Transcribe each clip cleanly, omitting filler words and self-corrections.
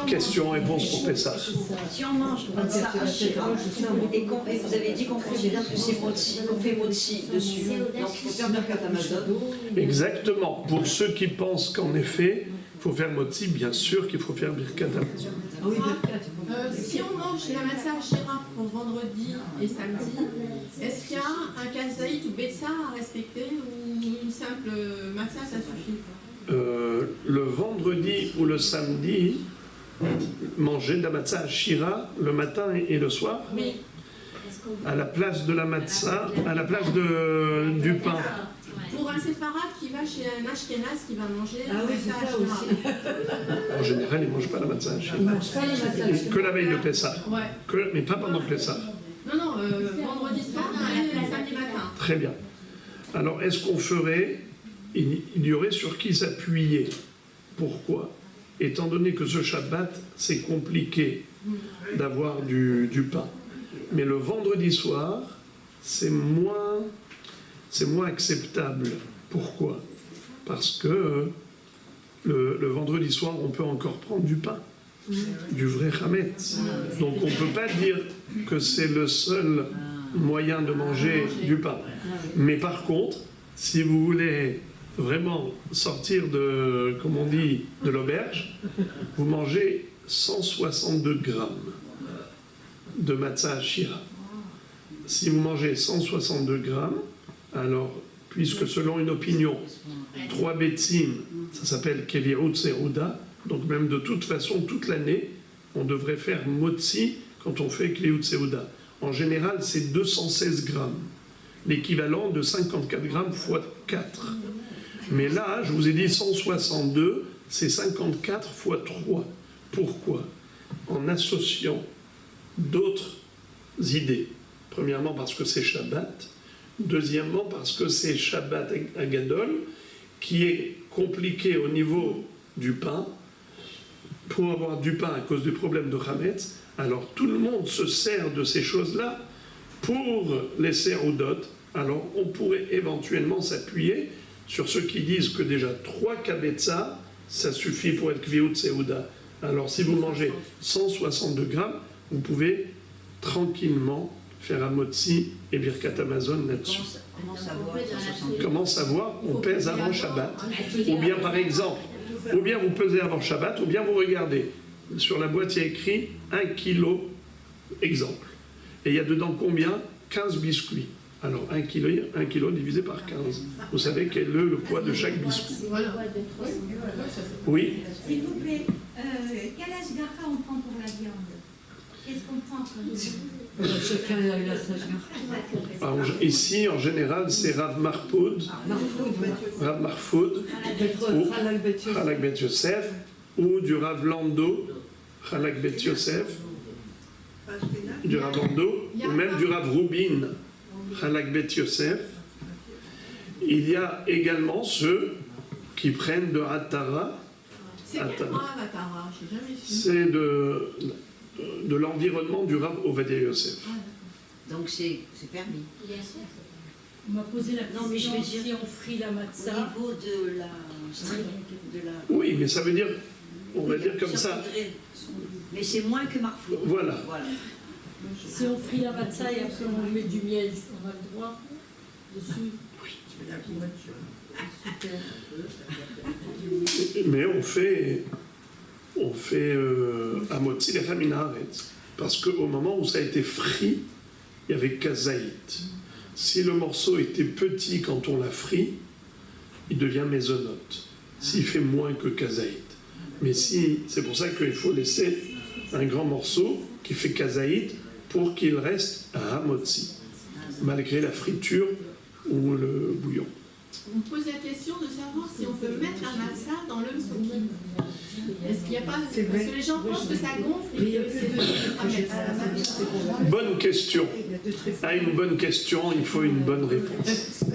Question-réponse pour Pessah. Si on mange matzah hachira et vous avez dit qu'on considère que c'est motzi, qu'on fait motzi dessus, donc il faut faire Birkat Hamazon. Exactement. Pour ceux qui pensent qu'en effet, il faut faire motzi, bien sûr qu'il faut faire Birkat Hamazon. Si on mange la matzah hachira pour vendredi et samedi, est-ce qu'il y a un kazaït ou betsa à respecter ou une simple matzah, ça suffit? Le vendredi ou le samedi, manger de la matzah hachira le matin et le soir, Oui. à la place de la matzah, à la place du pain. Pour un séfarade qui va chez un ashkénaze qui va manger la oui, c'est matzah ça hachira. aussi. En général, ils ne mangent pas la matzah hachira. Ils mangent pas les matzahs. Que la veille de Pessah. Ouais. Mais pas pendant Pessah. Non, vendredi soir et samedi matin. Très bien. Alors, est-ce qu'on ferait, il y aurait sur qui s'appuyer? Pourquoi? Étant donné que ce Shabbat, c'est compliqué d'avoir du pain. Mais le vendredi soir, c'est moins acceptable. Pourquoi? Parce que le vendredi soir, on peut encore prendre du pain, du vrai chametz. Donc on ne peut pas dire que c'est le seul moyen de manger du pain. Mais par contre, si vous voulez vraiment sortir de, comme on dit, de l'auberge, vous mangez 162 grammes de matzah hachira. Si vous mangez 162 grammes, alors, puisque selon une opinion, 3 betzim, ça s'appelle kevirut seruda, donc même de toute façon, toute l'année, on devrait faire motzi quand on fait kevirut seruda. En général, c'est 216 grammes, l'équivalent de 54 grammes fois 4. Mais là, je vous ai dit 162, c'est 54 fois 3. Pourquoi? En associant d'autres idées. Premièrement, parce que c'est Shabbat. Deuxièmement, parce que c'est Shabbat Agadol, qui est compliqué au niveau du pain. Pour avoir du pain à cause du problème de Hametz, alors tout le monde se sert de ces choses-là pour les seroudot. Alors on pourrait éventuellement s'appuyer sur ceux qui disent que déjà 3 kabetza, ça suffit pour être kviut seuda. Alors si vous mangez 162 grammes, vous pouvez tranquillement faire un motzi et birkat Hamazon là-dessus. Comment savoir? On pèse avant Shabbat. Ou bien par exemple, ou bien vous pesez avant Shabbat, ou bien vous regardez. Sur la boîte, il y a écrit 1 kilo, exemple. Et il y a dedans combien? 15 biscuits. Alors 1 kilo divisé par 15. Vous savez quel est le poids de chaque biscuit. Oui. S'il vous plaît, quel ashgacha on prend pour la viande? Qu'est-ce qu'on prend pour Chacun a sa Alors, ici, en général, c'est Rav Marfoud, ou Halak Bet Yosef, ou du Rav Lando, Halak Bet Yosef, du Rav Lando, ou même du Rav Rubin, Halak Bet Yosef. Il y a également ceux qui prennent de Hatara. C'est quel Rav Hatara? Je n'ai jamais su. C'est de l'environnement du Rav Ovadia Yosef. Donc c'est permis. Bien sûr. On m'a posé la question, Non, mais je veux dire, si on frit la Au matzah. niveau de la... Oui, mais ça veut dire, on va dire comme ça. Mais c'est moins que Marfoud. Voilà. Si on frit la matzah et après on met du miel, on a le droit dessus. Mais on fait Amotzi Lechem Min Haaretz, parce qu'au moment où ça a été frit, il y avait kazaït. Si le morceau était petit quand on l'a frit, il devient mésonote. S'il fait moins que kazaït. Mais si, c'est pour ça qu'il faut laisser un grand morceau qui fait kazaït pour qu'il reste à Amotzi, malgré la friture ou le bouillon. On me pose la question de savoir si on peut mettre la matzah dans le msoki. Est-ce qu'il n'y a pas... Parce que les gens pensent que ça gonfle et que c'est... Bonne question. À une bonne question, il faut une bonne réponse.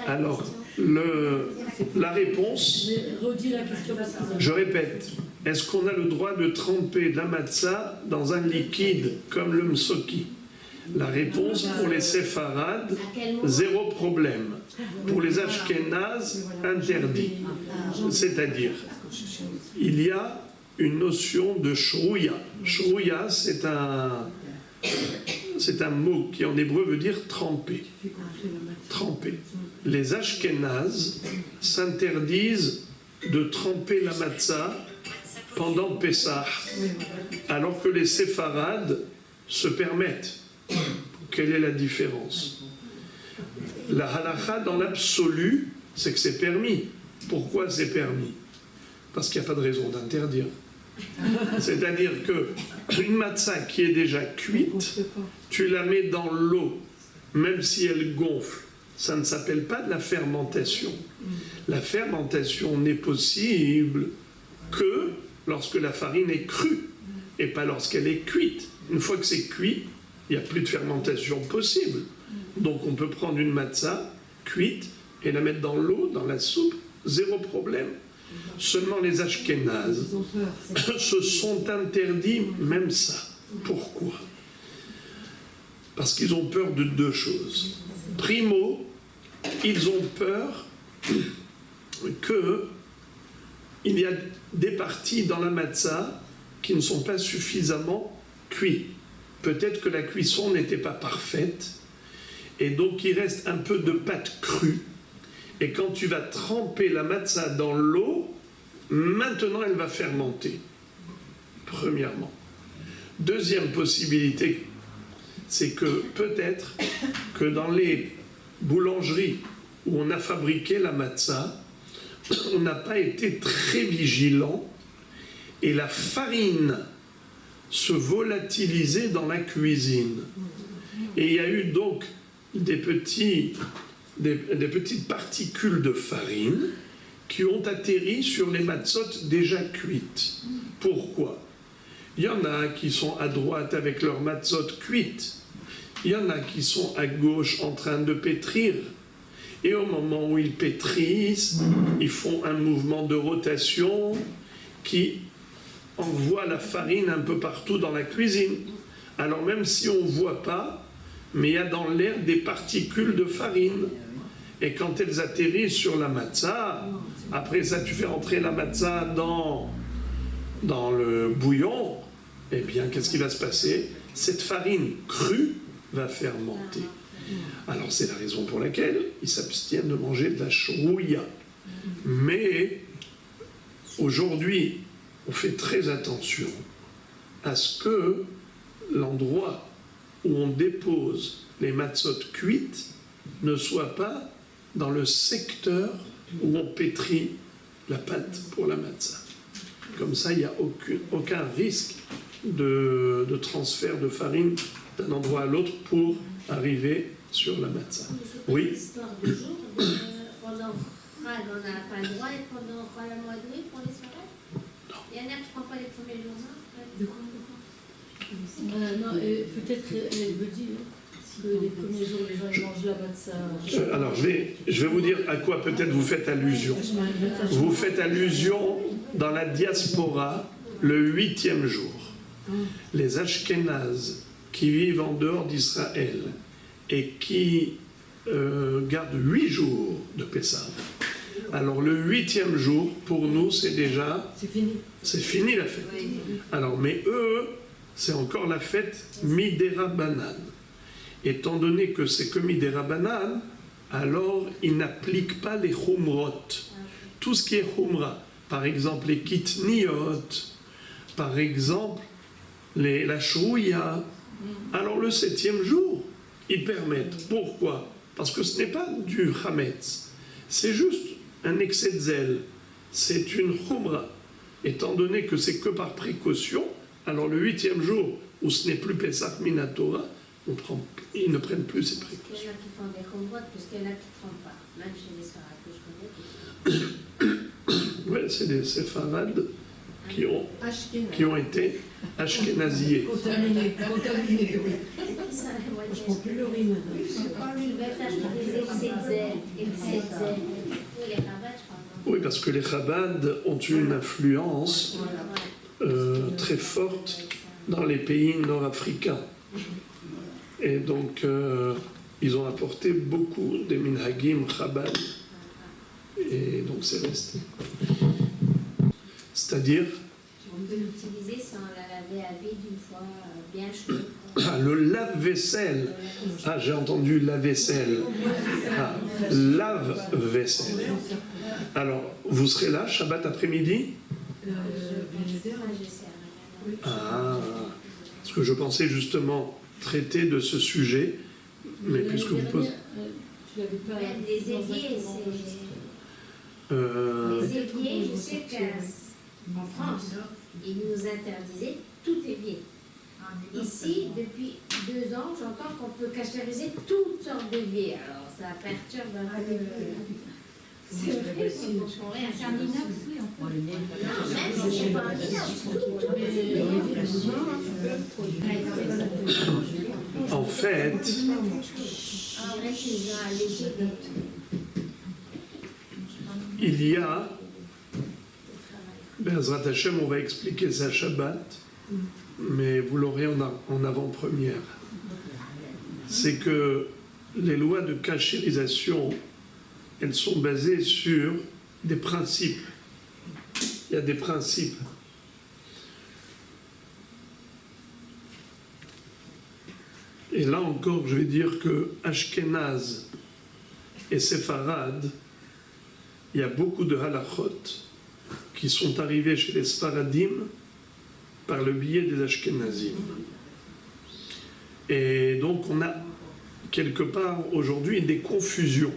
Alors, la réponse, Redis la question. je répète, est-ce qu'on a le droit de tremper de la matzah dans un liquide comme le msoki? La réponse pour les séfarades, zéro problème. Pour les ashkénazes, interdit. C'est-à-dire, il y a une notion de shrouya. Shrouya, c'est un mot qui en hébreu veut dire tremper. Tremper. Les Ashkénazes s'interdisent de tremper la matzah pendant Pessah, alors que les Séfarades se permettent. Quelle est la différence? La halakha, dans l'absolu, c'est que c'est permis. Pourquoi c'est permis? Parce qu'il n'y a pas de raison d'interdire. C'est-à-dire qu'une matzah qui est déjà cuite, tu la mets dans l'eau, même si elle gonfle. Ça ne s'appelle pas de la fermentation. La fermentation n'est possible que lorsque la farine est crue et pas lorsqu'elle est cuite. Une fois que c'est cuit, il n'y a plus de fermentation possible. Donc on peut prendre une matzah cuite et la mettre dans l'eau, dans la soupe, zéro problème. Seulement les Ashkénazes se sont interdits même ça. Pourquoi? Parce qu'ils ont peur de deux choses. Primo, ils ont peur qu'il y a des parties dans la matzah qui ne sont pas suffisamment cuites. Peut-être que la cuisson n'était pas parfaite, et donc il reste un peu de pâte crue. Et quand tu vas tremper la matzah dans l'eau, maintenant elle va fermenter. Premièrement. Deuxième possibilité, c'est que peut-être que dans les boulangeries où on a fabriqué la matzah, on n'a pas été très vigilant et la farine se volatilisait dans la cuisine. Et il y a eu donc des petites particules de farine qui ont atterri sur les matzot déjà cuites. Pourquoi? Il y en a qui sont à droite avec leurs matzot cuites. Il y en a qui sont à gauche en train de pétrir. Et au moment où ils pétrissent, ils font un mouvement de rotation qui envoie la farine un peu partout dans la cuisine. Alors même si on ne voit pas, mais il y a dans l'air des particules de farine. Et quand elles atterrissent sur la matzah, après ça tu fais entrer la matzah dans le bouillon, eh bien qu'est-ce qui va se passer? Cette farine crue va fermenter. Alors c'est la raison pour laquelle ils s'abstiennent de manger de la shrouya. Mais aujourd'hui, on fait très attention à ce que l'endroit où on dépose les matzot cuites ne soit pas dans le secteur où on pétrit la pâte pour la matzah. Comme ça, il n'y a aucun risque de transfert de farine d'un endroit à l'autre pour arriver sur la matzah. Oui. Histoire de jour, pendant Chag, on n'a pas le droit, et pendant la Moadoui, pour les soirées? Il y en a qui ne prennent pas les premiers jours. De quoi? Non, peut-être elle veut dire que les premiers jours, les gens ils mangent la matzah. Alors, je vais vous dire à quoi peut-être vous faites allusion. Vous faites allusion dans la diaspora le 8e jour. Les Ashkénazes qui vivent en dehors d'Israël et qui gardent 8 jours de Pessah. Alors le 8e jour, pour nous, c'est déjà... C'est fini. C'est fini la fête. Alors, mais eux, c'est encore la fête Midera Banan. Étant donné que c'est que Midera Banan, alors ils n'appliquent pas les Khumrot. Tout ce qui est Khumra, par exemple les Kitniot, par exemple la Shrouya, alors le 7e jour, ils permettent. Pourquoi? Parce que ce n'est pas du Hametz, c'est juste un excès de zèle, c'est une Khumra. Étant donné que c'est que par précaution, alors le 8e jour, où ce n'est plus Pesach Minatora, ils ne prennent plus ces précautions. Il y en a qui font des khumrot, puisqu'il y en a qui ne trempent pas, même chez les Sfarades que je connais. Oui, c'est des Séfarades qui ont été ashkénaziés. Contaminés, oui. Ça, moi, Je ne prends plus l'urine. le bêtage pour les excès de zèle. Oui, les rabats, je crois. Oui, parce que les Chabad ont une influence très forte dans les pays nord-africains. Et donc, ils ont apporté beaucoup des minhagim Chabad. Et donc, c'est resté. C'est-à-dire, on peut l'utiliser sans la laver à vide une fois bien chaude. Ah, le lave-vaisselle. Ah, j'ai entendu la vaisselle. Ah, lave-vaisselle. Alors, vous serez là, Shabbat après-midi? Ah, parce que je pensais justement traiter de ce sujet, mais puisque vous posez... Tu l'avais pas. Même des éviers, c'est. Les éviers, je sais qu'en France, ils nous interdisaient tout évier. Ici, depuis 2 ans, j'entends qu'on peut cachériser toutes sortes d'éviers. Alors ça perturbe un peu. C'est vrai, on comprend rien. C'est un inox, oui, on peut. Non, même si c'est pas un inox, tout les éviers. En fait, Je dirais qu'ils ont allégé des... il y a... Bezrat Hashem, on va expliquer ça Shabbat, mais vous l'aurez en avant-première. C'est que les lois de cachérisation, elles sont basées sur des principes. Il y a des principes. Et là encore, je vais dire que Ashkenaz et Sepharad, il y a beaucoup de halachot qui sont arrivés chez les Sfaradim par le biais des Ashkenazim. Et donc on a quelque part aujourd'hui des confusions,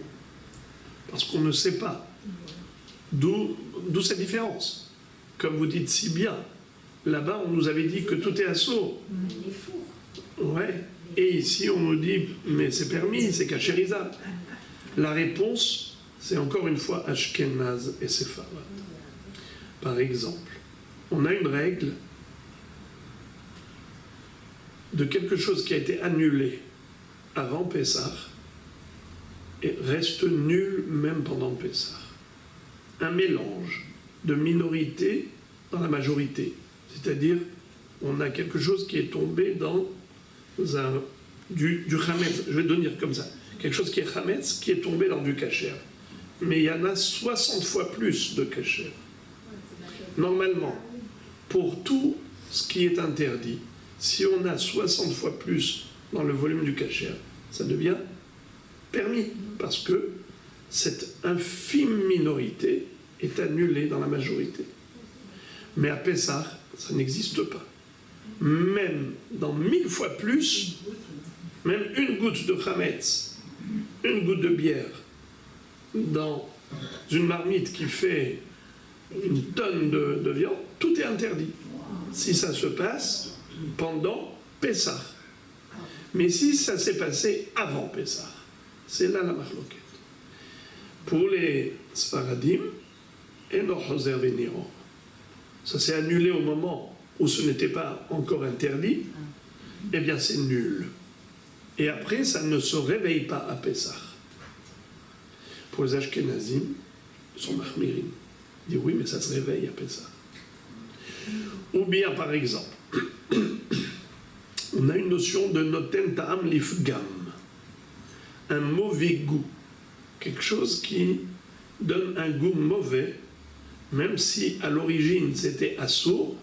parce qu'on ne sait pas d'où cette différence. Comme vous dites si bien, là-bas on nous avait dit que tout est assaut. Les fours. Ouais. Et ici on nous dit mais c'est permis, c'est cachérisable. La réponse, c'est encore une fois Ashkenaz et Sepharad. Par exemple, on a une règle de quelque chose qui a été annulé avant Pessah et reste nul même pendant Pessah. Un mélange de minorité dans la majorité. C'est-à-dire, on a quelque chose qui est tombé dans du chametz, je vais le donner comme ça, quelque chose qui est chametz, qui est tombé dans du kasher. Mais il y en a 60 fois plus de kasher. Normalement, pour tout ce qui est interdit, si on a 60 fois plus dans le volume du kasher, ça devient permis, parce que cette infime minorité est annulée dans la majorité. Mais à Pessah, ça n'existe pas. Même dans 1000 fois plus, même une goutte de chametz, une goutte de bière, dans une marmite qui fait une tonne de viande, tout est interdit. Si ça se passe pendant Pessah. Mais si ça s'est passé avant Pessah, c'est là la marloquette. Pour les Sfaradim, Eno Hoser Veniro, ça s'est annulé au moment où ce n'était pas encore interdit, eh bien c'est nul. Et après, ça ne se réveille pas à Pessah. Pour les Ashkenazim, ils sont mahmirim. Ils disent oui, mais ça se réveille à Pessah. Ou bien, par exemple, on a une notion de noten ta'am lifgam, un mauvais goût, quelque chose qui donne un goût mauvais, même si à l'origine c'était assourd,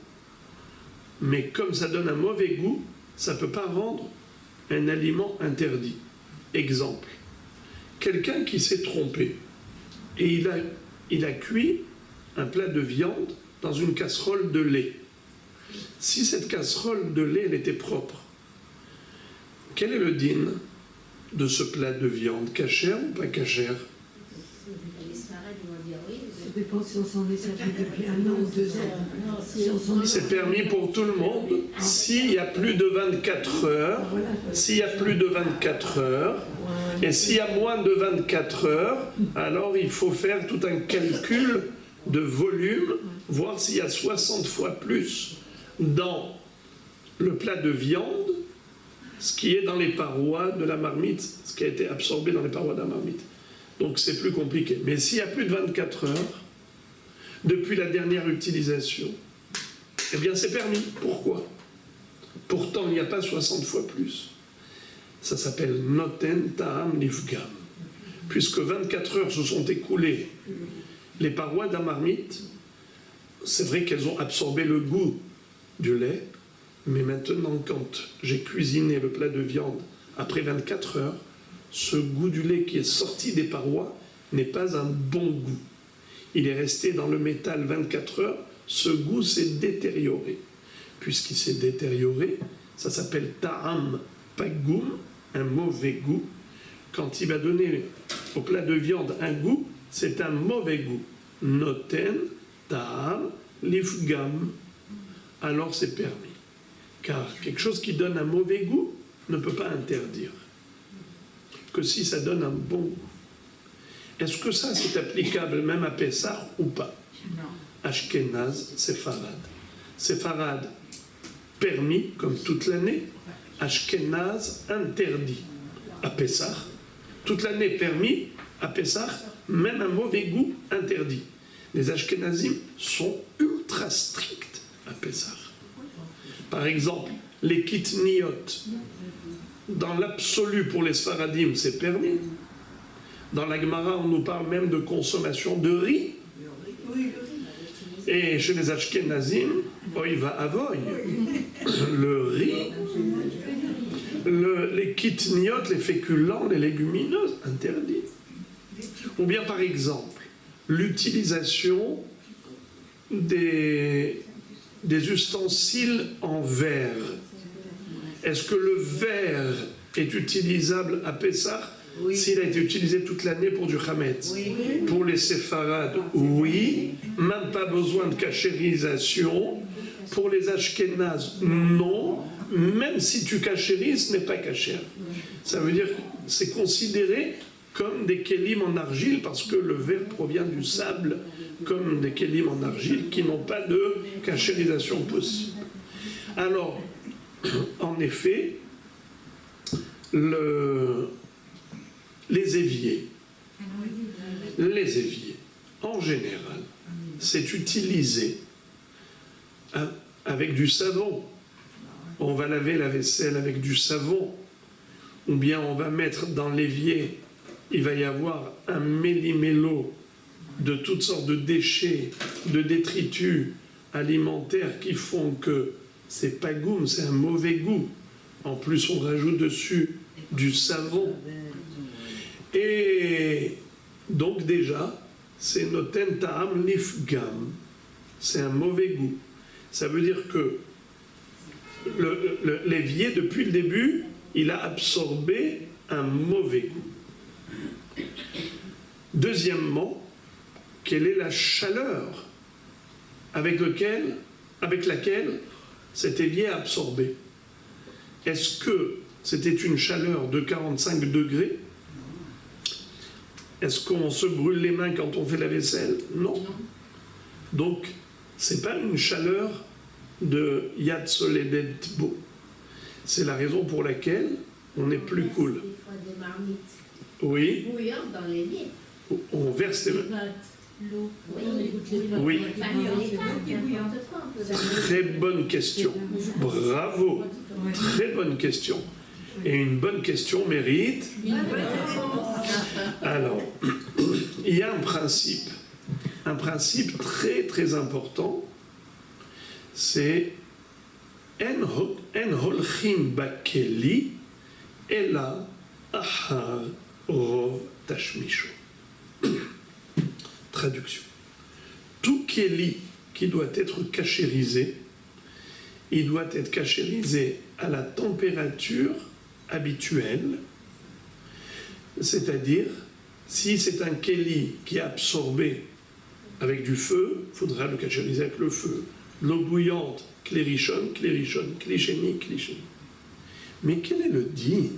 mais comme ça donne un mauvais goût, ça ne peut pas rendre un aliment interdit. Exemple, quelqu'un qui s'est trompé et il a cuit un plat de viande dans une casserole de lait. Si cette casserole de lait elle était propre, quel est le din de ce plat de viande, kasher ou pas kasher? Les Sfaradim vont dire oui. Ça dépend si on s'en est servi depuis 1 an ou 2 ans. Si on s'en est C'est permis pour tout le monde s'il y a plus de 24 heures, s'il y a plus de 24 heures, et s'il y a moins de 24 heures, alors il faut faire tout un calcul de volume, voir s'il y a 60 fois plus dans le plat de viande, ce qui est dans les parois de la marmite, ce qui a été absorbé dans les parois de la marmite. Donc c'est plus compliqué. Mais s'il y a plus de 24 heures, depuis la dernière utilisation, eh bien c'est permis. Pourquoi? Pourtant il n'y a pas 60 fois plus. Ça s'appelle noten ta'am lifgam. Puisque 24 heures se sont écoulées, les parois de la marmite c'est vrai qu'elles ont absorbé le goût du lait, mais maintenant, quand j'ai cuisiné le plat de viande, après 24 heures, ce goût du lait qui est sorti des parois n'est pas un bon goût. Il est resté dans le métal 24 heures, ce goût s'est détérioré. Puisqu'il s'est détérioré, ça s'appelle ta'am pagum, un mauvais goût. Quand il va donner au plat de viande un goût, c'est un mauvais goût. Noten, ta'am, lifgam. Alors c'est permis. Car quelque chose qui donne un mauvais goût ne peut pas interdire. Que si ça donne un bon goût. Est-ce que ça c'est applicable même à Pessah ou pas? Ashkenaz, Séfarad. Séfarad, permis, comme toute l'année. Ashkenaz, interdit à Pessah. Toute l'année permis, à Pessah, même un mauvais goût, interdit. Les Ashkenazim sont ultra stricts à Pessah. Par exemple, les kitniot, dans l'absolu pour les Sfaradim, c'est permis. Dans la Gemara, on nous parle même de consommation de riz. Et chez les Ashkenazim, oy va avoy, le riz, les kitniot, les féculents, les légumineuses, interdits. Ou bien par exemple, l'utilisation des ustensiles en verre. Est-ce que le verre est utilisable à Pessah? Oui. S'il a été utilisé toute l'année pour du chametz. Oui. Pour les séfarades, oui. Même pas besoin de cachérisation. Pour les ashkénazes, non. Même si tu cachérises, ce n'est pas cachère. Ça veut dire que c'est considéré comme des kélim en argile, parce que le verre provient du sable, comme des kélim en argile qui n'ont pas de cachérisation possible. Alors, en effet, les éviers, en général, c'est utilisé avec du savon. On va laver la vaisselle avec du savon, ou bien on va mettre dans l'évier, il va y avoir un méli-mélo de toutes sortes de déchets, de détritus alimentaires qui font que c'est pas goût, c'est un mauvais goût. En plus, on rajoute dessus du savon. Et donc déjà, c'est noten ta'am lifgam. C'est un mauvais goût. Ça veut dire que l'évier, depuis le début, il a absorbé un mauvais goût. Deuxièmement, quelle est la chaleur avec laquelle cet évier a absorbé? Est-ce que c'était une chaleur de 45 degrés? Est-ce qu'on se brûle les mains quand on fait la vaisselle? Non. Donc, ce n'est pas une chaleur de Yad Soledet Bo. C'est la raison pour laquelle on est plus cool. Oui. Bouillante dans l'évier. On verse l'eau. Oui. Très bonne question. Bravo. Très bonne question. Et une bonne question mérite. Alors, il y a un principe très très important, c'est en holchim bakeli ela ahar rov tashmisho. Traduction. Tout keli qui doit être cachérisé, il doit être cachérisé à la température habituelle, c'est-à-dire si c'est un keli qui est absorbé avec du feu, il faudra le cachériser avec le feu. L'eau bouillante, klérichon, klichéni. Mais quel est le din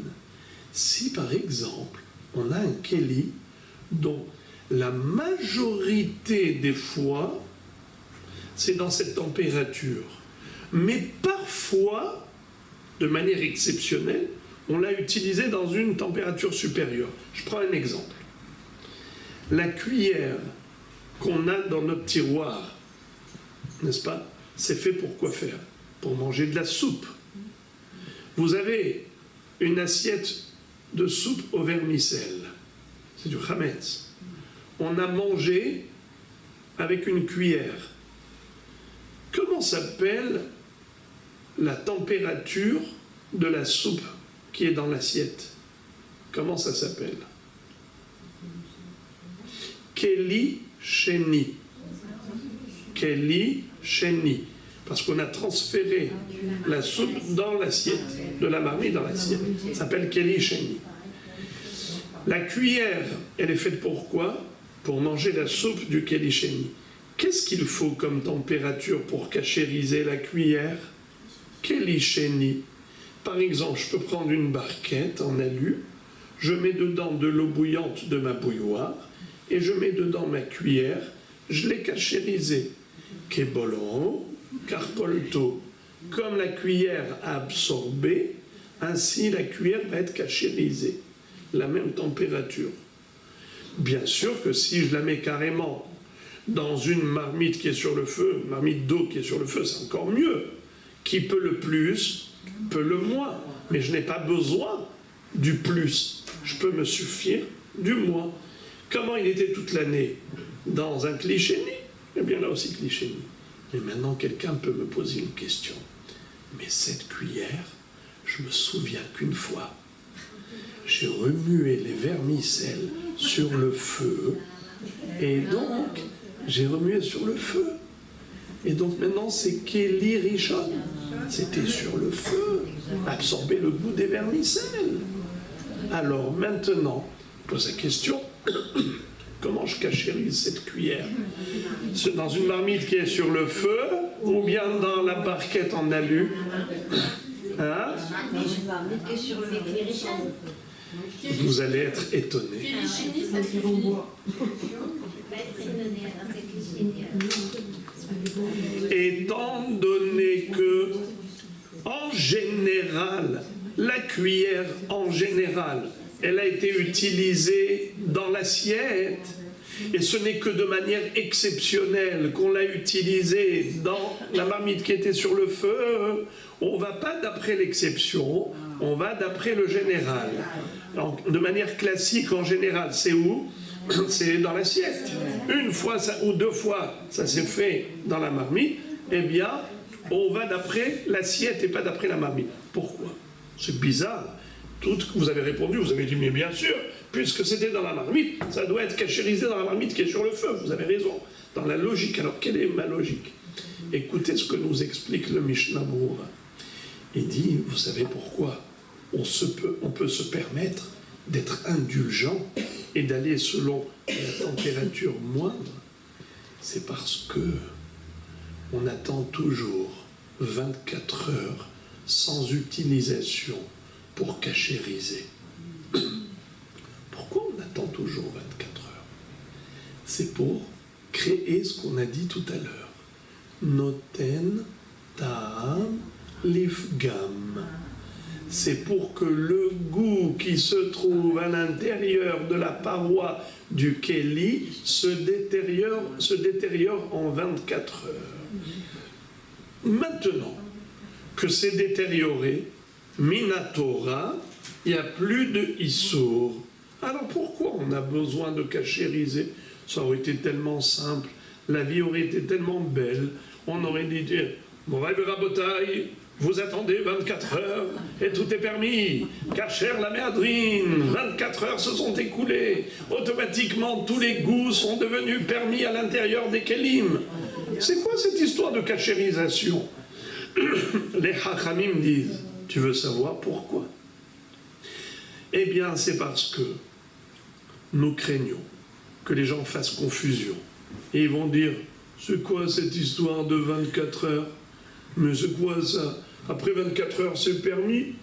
si par exemple on a un keli dont la majorité des fois c'est dans cette température, mais parfois, de manière exceptionnelle, on l'a utilisé dans une température supérieure. Je prends un exemple. La cuillère qu'on a dans notre tiroir, n'est-ce pas? C'est fait pour quoi faire? Pour manger de la soupe. Vous avez une assiette de soupe au vermicelle. C'est du chametz. On a mangé avec une cuillère. comment s'appelle la température de la soupe qui est dans l'assiette? Comment ça s'appelle? Keli Sheni. Keli Sheni. Parce qu'on a transféré la soupe dans l'assiette, de la marmite dans l'assiette. Ça s'appelle Keli Sheni. La cuillère, elle est faite pour quoi? Pour manger la soupe du Keli Sheni. Qu'est-ce qu'il faut comme température pour cachériser la cuillère? Keli Sheni. Par exemple, je peux prendre une barquette en alu, je mets dedans de l'eau bouillante de ma bouilloire, et je mets dedans ma cuillère, je l'ai cachérisée. Kebolon, carpolto. Comme la cuillère a absorbé, ainsi la cuillère va être cachérisée. La même température. Bien sûr que si je la mets carrément dans une marmite qui est sur le feu, une marmite d'eau qui est sur le feu, c'est encore mieux. Qui peut le plus, peut le moins. Mais je n'ai pas besoin du plus. Je peux me suffire du moins. Comment il était toute l'année? Dans un Kli-Sheni? Eh bien là aussi Kli-Sheni. Mais maintenant quelqu'un peut me poser une question. Mais cette cuillère, je me souviens qu'une fois, j'ai remué les vermicelles sur le feu, et donc j'ai remué sur le feu. Et donc maintenant c'est Keli Rishon. C'était sur le feu, absorber le goût des vermicelles. Alors maintenant, je pose la question, comment je cachérise cette cuillère? C'est dans une marmite qui est sur le feu, ou bien dans la barquette en alu? Hein? Une marmite qui est sur le feu. Vous allez être étonnés. Keli Sheni, ça suffit. Étant donné que, en général, la cuillère, en général, elle a été utilisée dans l'assiette, et ce n'est que de manière exceptionnelle qu'on l'a utilisée dans la marmite qui était sur le feu, on ne va pas d'après l'exception, on va d'après le général. Donc, de manière classique, en général, c'est où? C'est dans l'assiette. Une fois ou deux fois, ça s'est fait dans la marmite, eh bien, on va d'après l'assiette et pas d'après la marmite. Pourquoi? C'est bizarre. Vous avez répondu, vous avez dit, mais bien sûr, puisque c'était dans la marmite, ça doit être cachérisé dans la marmite qui est sur le feu. Vous avez raison. Dans la logique. Alors, quelle est ma logique? Écoutez ce que nous explique le Mishnah Berurah. Il dit, vous savez pourquoi on peut se permettre d'être indulgent et d'aller selon la température moindre? C'est parce que on attend toujours 24 heures sans utilisation pour cachériser. Pourquoi on attend toujours 24 heures? C'est pour créer ce qu'on a dit tout à l'heure. Noten ta'am lifgam. C'est pour que le goût qui se trouve à l'intérieur de la paroi du Keli se détériore en 24 heures. Maintenant que c'est détérioré, Minatora, il n'y a plus de Issour. Alors pourquoi on a besoin de cachériser? Ça aurait été tellement simple, la vie aurait été tellement belle, on aurait dit dire, Moraï Rabotaï, vous attendez 24 heures et tout est permis. Kacher la méadrine, 24 heures se sont écoulées. Automatiquement, tous les goûts sont devenus permis à l'intérieur des kelim. C'est quoi cette histoire de cachérisation? Les hachamim disent, tu veux savoir pourquoi? Eh bien, c'est parce que nous craignons que les gens fassent confusion. Et ils vont dire, c'est quoi cette histoire de 24 heures? Mais c'est quoi ça? Après 24 heures, c'est permis?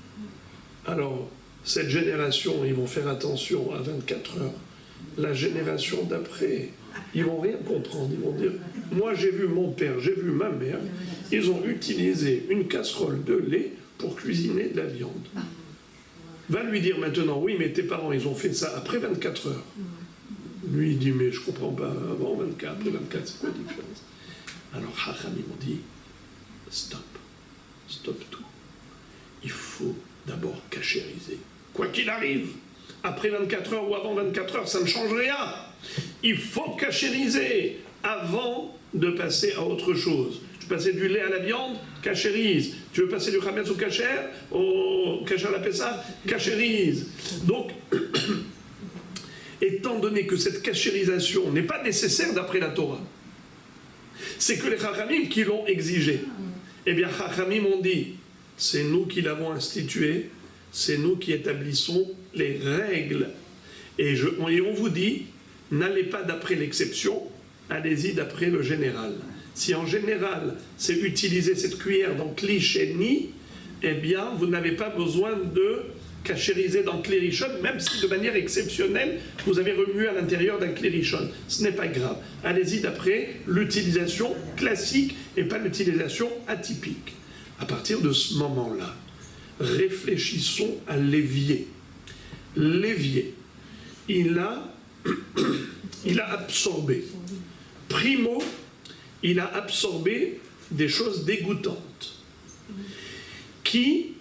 Alors, cette génération, ils vont faire attention à 24 heures. La génération d'après, ils vont rien comprendre. Ils vont dire, moi j'ai vu mon père, j'ai vu ma mère, ils ont utilisé une casserole de lait pour cuisiner de la viande. Va lui dire maintenant, oui, mais tes parents, ils ont fait ça après 24 heures. Lui, il dit, mais je comprends pas, avant 24, après 24, c'est quoi la différence? Alors, Hacham, ils m'ont dit, stop tout. Il faut d'abord cachériser. Quoi qu'il arrive, après 24 heures ou avant 24 heures, ça ne change rien. Il faut cachériser avant de passer à autre chose. Je ne passer du lait à la viande, cachérise. Tu veux passer du chametz au kasher, à la Pessah, cachérise. Donc, étant donné que cette cachérisation n'est pas nécessaire d'après la Torah, c'est que les Chachamim qui l'ont exigé. Eh bien, Chachamim ont dit, c'est nous qui l'avons institué, c'est nous qui établissons les règles. Et on vous dit, n'allez pas d'après l'exception, allez-y d'après le général. Si en général, c'est utiliser cette cuillère dans Kli Sheni, eh bien, vous n'avez pas besoin de cachériser dans Kli Rishon, même si de manière exceptionnelle, vous avez remué à l'intérieur d'un Kli Rishon. Ce n'est pas grave. Allez-y d'après l'utilisation classique et pas l'utilisation atypique. À partir de ce moment-là, réfléchissons à l'évier. L'évier, il a absorbé. Primo, il a absorbé des choses dégoûtantes qui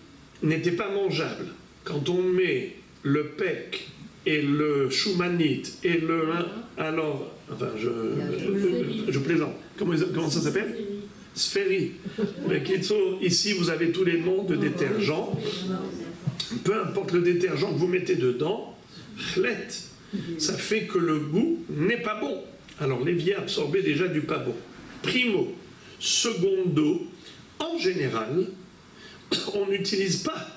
n'étaient pas mangeables. Quand on met le pec et le choumanite et le... Alors, enfin, je plaisante. Comment ça s'appelle? Sphérie. Mais ici, vous avez tous les noms de détergents. Peu importe le détergent que vous mettez dedans, chlet, ça fait que le goût n'est pas bon. Alors, l'évier absorbait déjà du pas bon. Primo. Secondo, en général, on n'utilise pas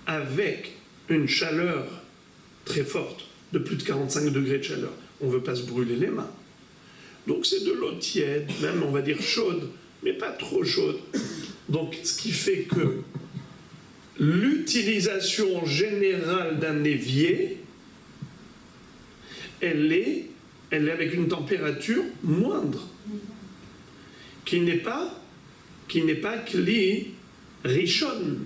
avec une chaleur très forte, de plus de 45 degrés de chaleur. On ne veut pas se brûler les mains. Donc c'est de l'eau tiède, même on va dire chaude, mais pas trop chaude. Donc ce qui fait que l'utilisation générale d'un évier, elle est avec une température moindre, qui n'est pas Kli Rishon.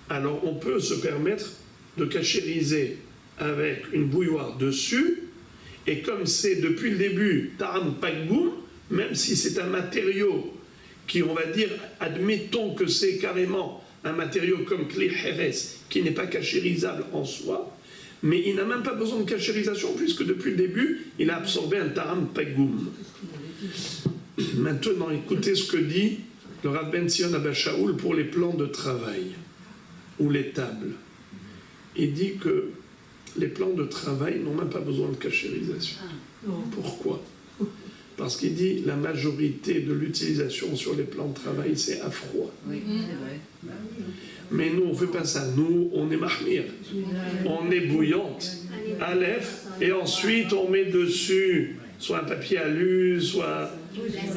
Alors on peut se permettre de cachériser avec une bouilloire dessus, et comme c'est depuis le début Ta'am Pagum, même si c'est un matériau qui, on va dire, admettons que c'est carrément un matériau comme Kli Heres, qui n'est pas cachérisable en soi, mais il n'a même pas besoin de cachérisation, puisque depuis le début, il a absorbé un Ta'am Pagum. Maintenant, écoutez ce que dit le Rav Ben Sion Abba Shaul pour les plans de travail ou les tables. Il dit que les plans de travail n'ont même pas besoin de cachérisation. Pourquoi? Parce qu'il dit la majorité de l'utilisation sur les plans de travail, c'est à froid. Oui, c'est vrai. Mais nous, on ne fait pas ça. Nous, on est mahmir. On est bouillante. Aleph, et ensuite on met dessus soit un papier alu, soit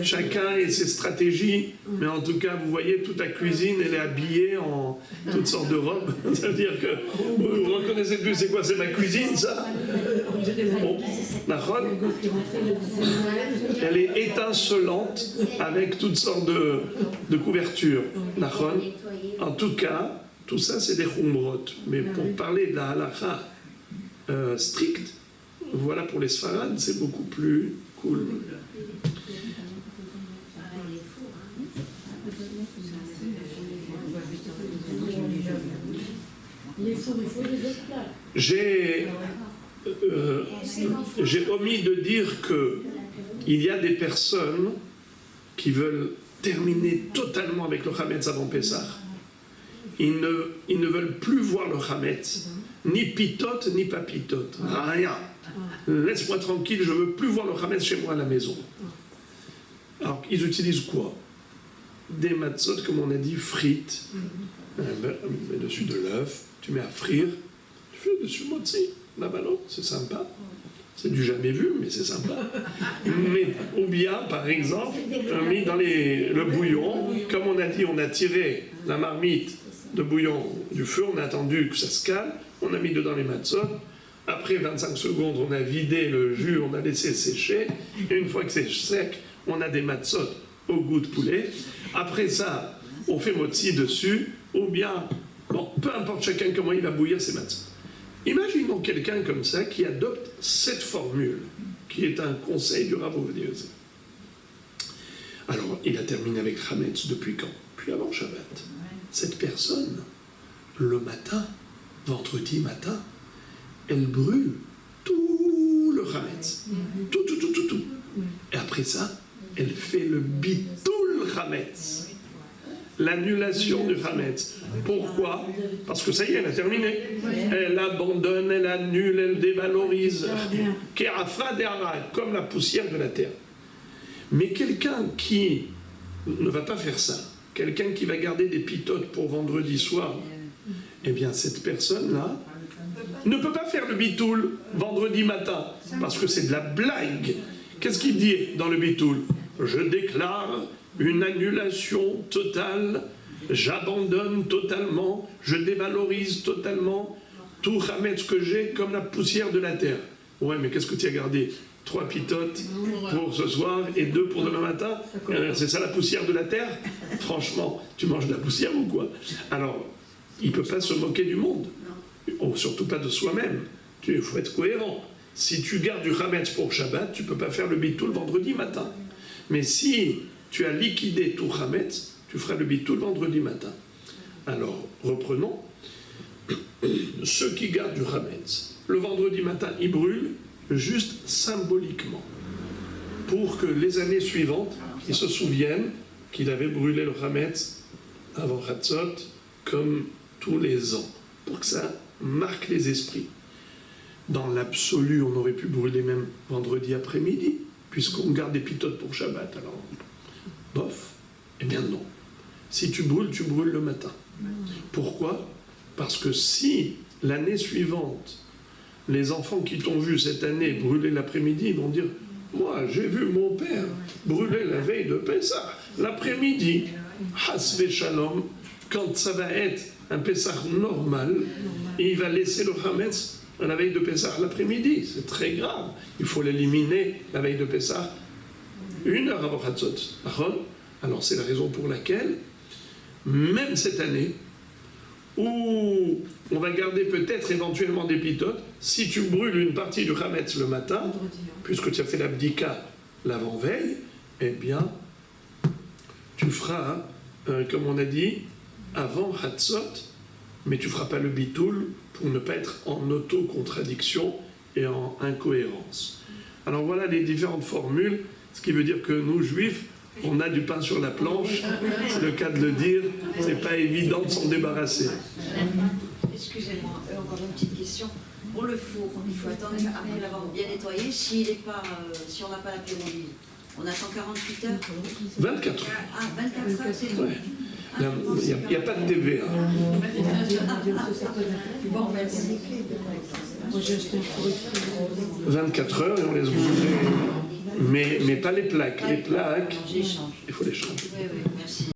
chacun et ses stratégies. Mais en tout cas, vous voyez, toute la cuisine, elle est habillée en toutes sortes de robes. Ça veut dire que vous reconnaissez plus c'est quoi, c'est ma cuisine, ça? Bon, la robe, elle est étincelante avec toutes sortes de couvertures. La robe, en tout cas, tout ça, c'est des khumrot. Mais pour parler de la halakha stricte, voilà, pour les sfarades, c'est beaucoup plus cool. J'ai omis de dire qu'il y a des personnes qui veulent terminer totalement avec le Hametz avant Pessah. Ils ne veulent plus voir le Hametz, ni pitote, ni pas pitote, rien. Laisse-moi tranquille, je ne veux plus voir le Hametz chez moi à la maison. Alors, ils utilisent quoi? Des matzot, comme on a dit, frites. Tu mets dessus de l'œuf, tu mets à frire, tu fais dessus motzi. Là, non, c'est sympa. C'est du jamais vu, mais c'est sympa. Mais, ou bien, par exemple, mis dans le bouillon, comme on a dit, on a tiré la marmite de bouillon du feu, on a attendu que ça se calme, on a mis dedans les matzot. Après 25 secondes, on a vidé le jus, on a laissé sécher. Et une fois que c'est sec, on a des matzot au goût de poulet. Après ça, on fait motzi dessus, ou bien, bon, peu importe chacun comment il va bouillir ses matzot. Imaginons quelqu'un comme ça qui adopte cette formule, qui est un conseil du Rav Ovadia Yosef. Alors, il a terminé avec Hametz depuis quand? Puis avant Shabbat. Cette personne, le matin, vendredi matin, elle brûle tout le Hametz. Tout. Et après ça, elle fait le bitoul Hametz. L'annulation du Hametz. Pourquoi? Parce que ça y est, elle a terminé. Elle abandonne, elle annule, elle dévalorise. Ke'afra de'ara, comme la poussière de la terre. Mais quelqu'un qui ne va pas faire ça, quelqu'un qui va garder des pitotes pour vendredi soir, eh bien cette personne-là ne peut pas faire le bitoul vendredi matin, parce que c'est de la blague. Qu'est-ce qu'il dit dans le bitoul? Je déclare une annulation totale, j'abandonne totalement, je dévalorise totalement tout Hametz que j'ai comme la poussière de la terre. Ouais, mais qu'est-ce que tu as gardé? 3 pitotes pour ce soir et 2 pour demain matin? C'est ça la poussière de la terre? Franchement, tu manges de la poussière ou quoi? Alors, il ne peut pas se moquer du monde, surtout pas de soi-même. Il faut être cohérent. Si tu gardes du Hametz pour Shabbat, tu ne peux pas faire le bitoul vendredi matin. Mais si tu as liquidé tout Hametz, tu feras le bitoul vendredi matin. Alors, reprenons. Ceux qui gardent du Hametz, le vendredi matin, ils brûlent juste symboliquement, pour que les années suivantes, ils se souviennent qu'il avait brûlé le Hametz avant Hatzot, comme tous les ans, pour que ça marque les esprits. Dans l'absolu, on aurait pu brûler même vendredi après-midi, puisqu'on garde des pitotes pour Shabbat, alors bof. Eh bien non. Si tu brûles le matin. Pourquoi? Parce que si l'année suivante, les enfants qui t'ont vu cette année brûler l'après-midi, ils vont dire « Moi, j'ai vu mon père brûler la veille de Pessah, l'après-midi. Hasve Shalom, quand ça va être un Pessah normal, il va laisser le Hametz à la veille de Pessah l'après-midi. C'est très grave. Il faut l'éliminer la veille de Pessah 1 heure avant Hatzot. Alors c'est la raison pour laquelle, même cette année, où on va garder peut-être éventuellement des pitotes, si tu brûles une partie du Hametz le matin, puisque tu as fait l'abdika l'avant-veille, eh bien, tu feras, comme on a dit, avant Hatzot, mais tu ne feras pas le bitoul pour ne pas être en auto-contradiction et en incohérence. Alors voilà les différentes formules, ce qui veut dire que nous, juifs, on a du pain sur la planche, c'est le cas de le dire, c'est pas évident de s'en débarrasser. Excusez-moi, encore une petite question. Pour le four, il faut attendre après l'avoir bien nettoyé. Si on n'a pas la pyrolyse, on attend 48 heures. 24 heures. Ah, 24 heures, c'est tout. Ouais. Il n'y a pas de TVA. Bon, merci. Moi j'ai acheté un four exprès. 24 heures et on laisse brûler. Mais pas les plaques. Les plaques, il faut les changer. Oui, merci.